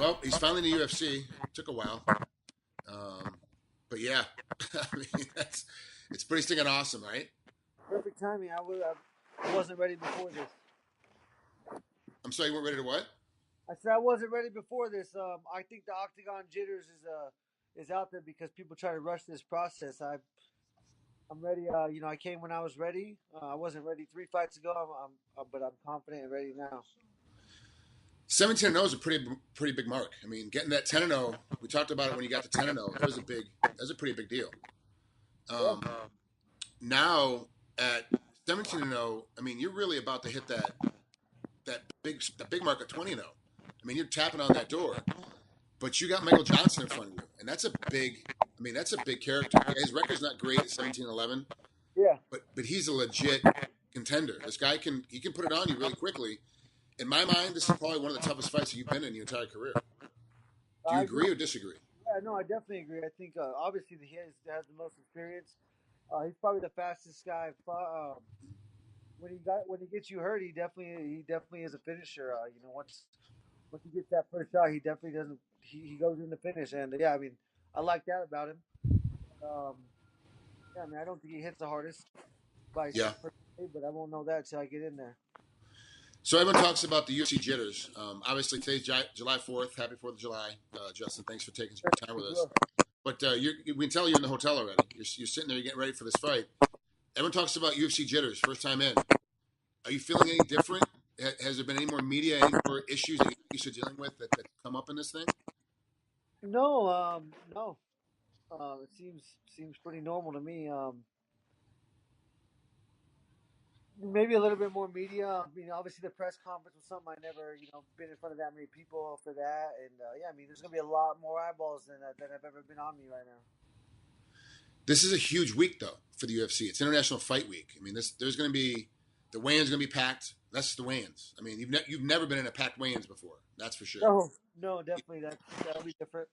Well, he's finally in the UFC. Took a while, but yeah, I mean it's pretty stinking awesome, right? Perfect timing. I wasn't ready before this. I'm sorry, you weren't ready to what? I said I wasn't ready before this. I think the octagon jitters is out there because people try to rush this process. I'm ready. I came when I was ready. I wasn't ready 3 fights ago. But I'm confident and ready now. 17-0 is a pretty big mark. I mean, getting that 10-0. We talked about it when you got to 10-0. That was a pretty big deal. Yeah. Now at 17-0, I mean, you're really about to hit that big mark of 20-0. I mean, you're tapping on that door, but you got Michael Johnson in front of you, and that's a big. I mean, that's a big character. His record's not great at 17-11, Yeah. but he's a legit contender. This guy can put it on you really quickly. In my mind, this is probably one of the toughest fights that you've been in your entire career. Do you I agree or disagree? Yeah, no, I definitely agree. I think obviously he has the most experience. He's probably the fastest guy. When he gets you hurt, he definitely is a finisher. Once he gets that first shot, he definitely doesn't. He goes in the finish, and yeah, I mean, I like that about him. Um, yeah, I mean, I don't think he hits the hardest by Yeah. per se, but I won't know that till I get in there. So everyone talks about the UFC jitters. Obviously, today's July 4th. Happy 4th of July. Justin, thanks for taking some time with us. But we can tell you're in the hotel already. You're sitting there, you're getting ready for this fight. Everyone talks about UFC jitters, first time in. Are you feeling any different? Has there been any more media, any more issues that you're dealing with that come up in this thing? No, no. It seems pretty normal to me. Maybe a little bit more media. Obviously the press conference was something I never, been in front of that many people for that, and yeah, I mean, there's gonna be a lot more eyeballs than have ever been on me right now. This is a huge week, though, for the UFC. It's International Fight Week. I mean, there's going to be the weigh-ins going to be packed. That's just the weigh-ins. I mean, you've never been in a packed weigh-ins before. That's for sure. No, definitely that'll be different.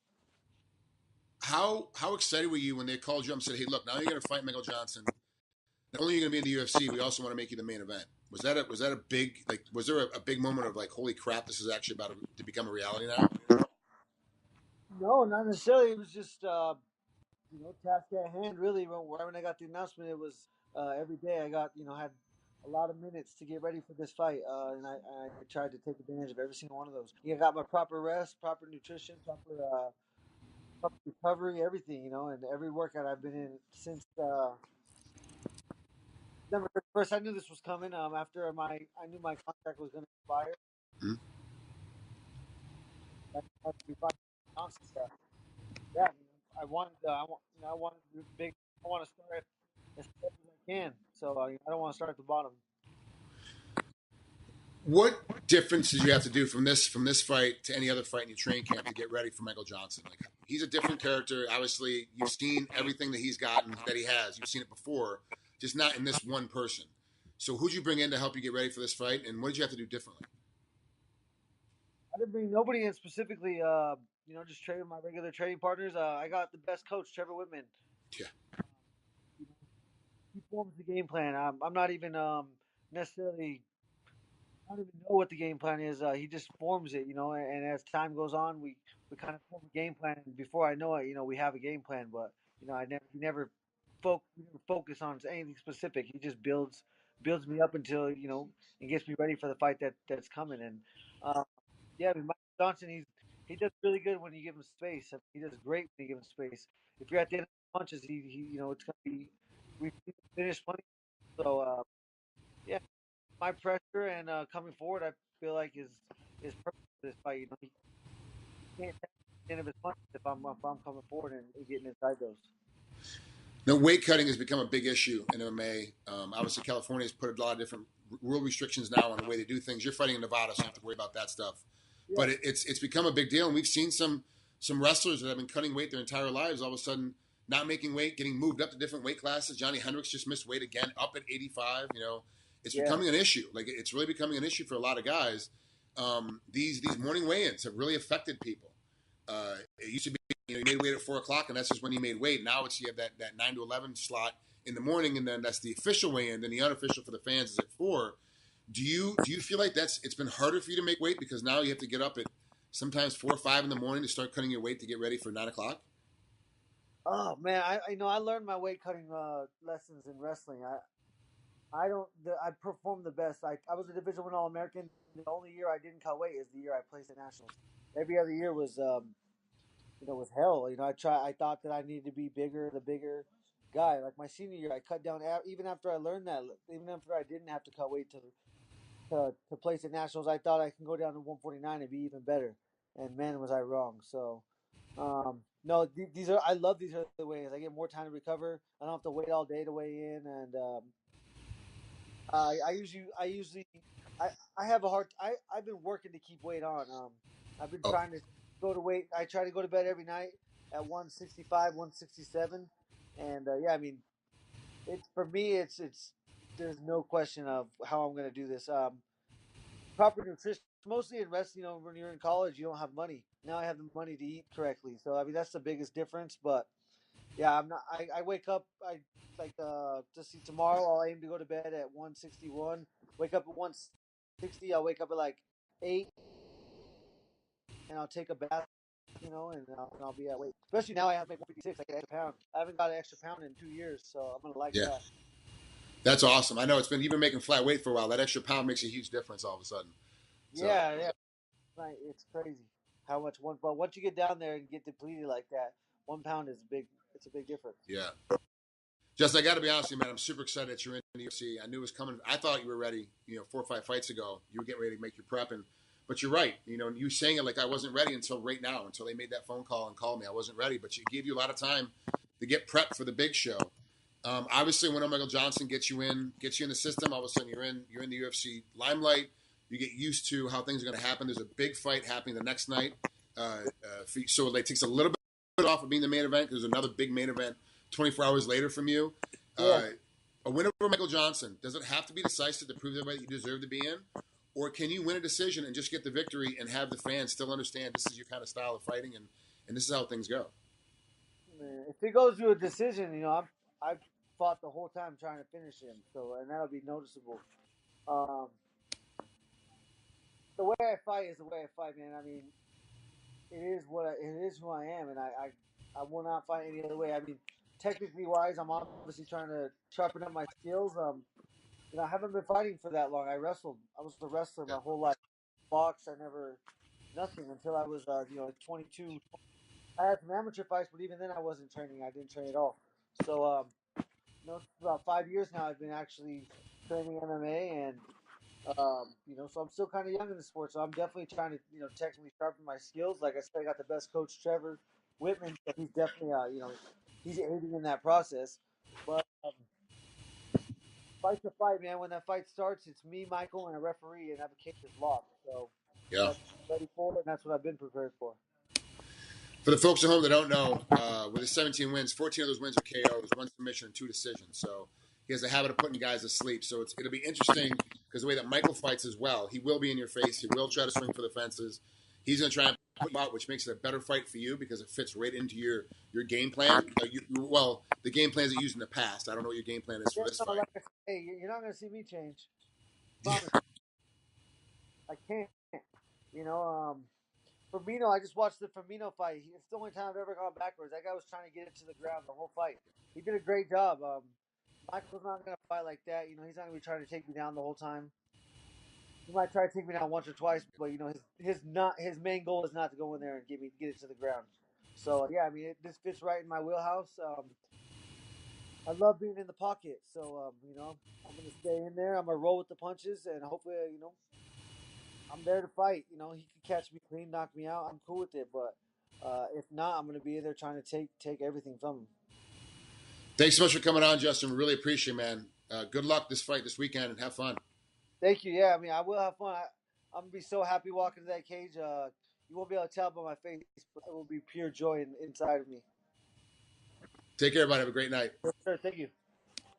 How excited were you when they called you up and said, "Hey, look, now you're going to fight Michael Johnson. Not only are you going to be in the UFC, we also want to make you the main event." Was that a big Was there a big moment of like, "Holy crap, this is actually about to become a reality now"? No, not necessarily. It was just task at hand. Really, when I got the announcement, it was every day. I got had a lot of minutes to get ready for this fight, and I tried to take advantage of every single one of those. I got my proper rest, proper nutrition, proper recovery, everything. And every workout I've been in since December 1st. I knew this was coming. After I knew my contract was going to expire. Hmm? I had to be fine. Yeah, I wanted to be big. I want to start as fast as I can. So I don't want to start at the bottom. What difference did you have to do from this fight to any other fight in your training camp to get ready for Michael Johnson? Like, he's a different character. Obviously, you've seen everything that he's gotten, that he has. You've seen it before, just not in this one person. So who'd you bring in to help you get ready for this fight, and what did you have to do differently? I didn't bring nobody in specifically. Just training my regular training partners. I got the best coach, Trevor Whitman. Yeah. He forms the game plan. I'm not even necessarily. I don't even know what the game plan is. He just forms it, and as time goes on, we kind of form a game plan. And before I know it, we have a game plan. But he never focus on anything specific. He just builds me up until and gets me ready for the fight that's coming. And uh, yeah, I mean, Mike Johnson, he does really good when you give him space. I mean, he does great when you give him space. If you're at the end of the punches, he it's gonna be we finish plenty. So yeah, my pressure and coming forward, I feel like is perfect for this fight. He can't take the end of his punches if I'm coming forward and getting inside those. Now, weight cutting has become a big issue in MMA. Obviously, California has put a lot of different rule restrictions now on the way they do things. You're fighting in Nevada, so you don't have to worry about that stuff. Yeah. But it's become a big deal, and we've seen some wrestlers that have been cutting weight their entire lives all of a sudden not making weight, getting moved up to different weight classes. Johnny Hendricks just missed weight again, up at 85. It's becoming an issue. Like, it's really becoming an issue for a lot of guys. These morning weigh-ins have really affected people. It used to be you made weight at 4 o'clock, and that's just when you made weight. Now you have that 9 to 11 slot in the morning, and then that's the official weigh-in. Then the unofficial for the fans is at 4. Do you feel like it's been harder for you to make weight because now you have to get up at sometimes 4 or 5 in the morning to start cutting your weight to get ready for 9 o'clock? Oh man, I learned my weight cutting lessons in wrestling. I don't I performed the best. I was a Division 1 All American. The only year I didn't cut weight is the year I placed at nationals. Every other year was was hell. I thought that I needed to be bigger, the bigger guy. Like my senior year, I cut down even after I learned that. Even after I didn't have to cut weight to place at nationals, I thought I can go down to 149 and be even better. And man, was I wrong. So, no, these are I love these other ways. I get more time to recover. I don't have to wait all day to weigh in, and I usually I I have a hard I've been working to keep weight on. I've been Oh, trying to go to weight. I try to go to bed every night at 165, 167, and yeah, I mean it's for me. It's there's no question of how I'm going to do this. Proper nutrition, mostly in wrestling. When you're in college, you don't have money. Now I have the money to eat correctly, so I mean that's the biggest difference. But yeah, I'm not. I wake up. I like to see tomorrow. I'll aim to go to bed at 161. Wake up at 160. I'll wake up at like 8, and I'll take a bath. And I'll be at weight. Especially now, I have to make 156. I get an extra pound. I haven't got an extra pound in 2 years, so I'm gonna like yeah. that. That's awesome. I know it's been you've been making flat weight for a while. That extra pound makes a huge difference all of a sudden. So Yeah, yeah. Right, it's crazy how much one. But once you get down there and get depleted like that, 1 pound is big. It's a big difference. yeah. Just I got to be honest with you, man. I'm super excited that you're in the UFC. I knew it was coming. I thought you were ready. 4 or 5 fights ago, you were getting ready to make your prep, but you're right. You saying it like I wasn't ready until right now, until they made that phone call and called me. I wasn't ready, but it gave you a lot of time to get prepped for the big show. Obviously, when Michael Johnson gets you in the system, all of a sudden you're in the UFC limelight. You get used to how things are going to happen. There's a big fight happening the next night, so it takes a little bit off of being the main event because there's another big main event 24 hours later from you. Yeah. A win over Michael Johnson, does it have to be decisive to prove to everybody that you deserve to be in? Or can you win a decision and just get the victory and have the fans still understand this is your kind of style of fighting and this is how things go? Man, if it goes to a decision, I've fought the whole time trying to finish him, and that'll be noticeable. Um, the way I fight is the way I fight, man. I mean, it is who I am, and I will not fight any other way. I mean, technically wise, I'm obviously trying to sharpen up my skills. I haven't been fighting for that long. I wrestled. I was a wrestler Yeah. my whole life. Box, I never nothing until I was 22. I had some amateur fights, but even then I wasn't training. I didn't train at all. So about 5 years now I've been actually training MMA, and so I'm still kind of young in the sport. So I'm definitely trying to technically sharpen my skills. Like I said, I got the best coach, Trevor Whitman. So he's definitely he's aiding in that process. But fight's a fight, man. When that fight starts, it's me, Michael, and a referee, and that cage is locked. So Yeah. that's what I'm ready for, and that's what I've been prepared for. For the folks at home that don't know, with his 17 wins, 14 of those wins are KOs, one submission, and 2 decisions. So he has a habit of putting guys to sleep. So it'll be interesting because the way that Michael fights as well, he will be in your face. He will try to swing for the fences. He's going to try and put you out, which makes it a better fight for you because it fits right into your game plan. The game plans that you used in the past. I don't know what your game plan is for Yeah, this no, fight. like I said, hey, you're not gonna see me change. Promise, I can't. You know, Firmino, I just watched the Firmino fight. It's the only time I've ever gone backwards. That guy was trying to get it to the ground the whole fight. He did a great job. Michael's not gonna fight like that. He's not gonna be trying to take me down the whole time. He might try to take me down once or twice, but his main goal is not to go in there and get it to the ground. So yeah, I mean this fits right in my wheelhouse. I love being in the pocket, so I'm gonna stay in there. I'm gonna roll with the punches, and hopefully, I'm there to fight. He could catch me clean, knock me out. I'm cool with it, but if not, I'm gonna be in there trying to take everything from him. Thanks so much for coming on, Justin. We really appreciate it, man. Good luck this fight this weekend and have fun. Thank you. Yeah, I mean, I will have fun. I'm gonna be so happy walking to that cage. You won't be able to tell by my face, but it will be pure joy inside of me. Take care, everybody. Have a great night. Sure, thank you.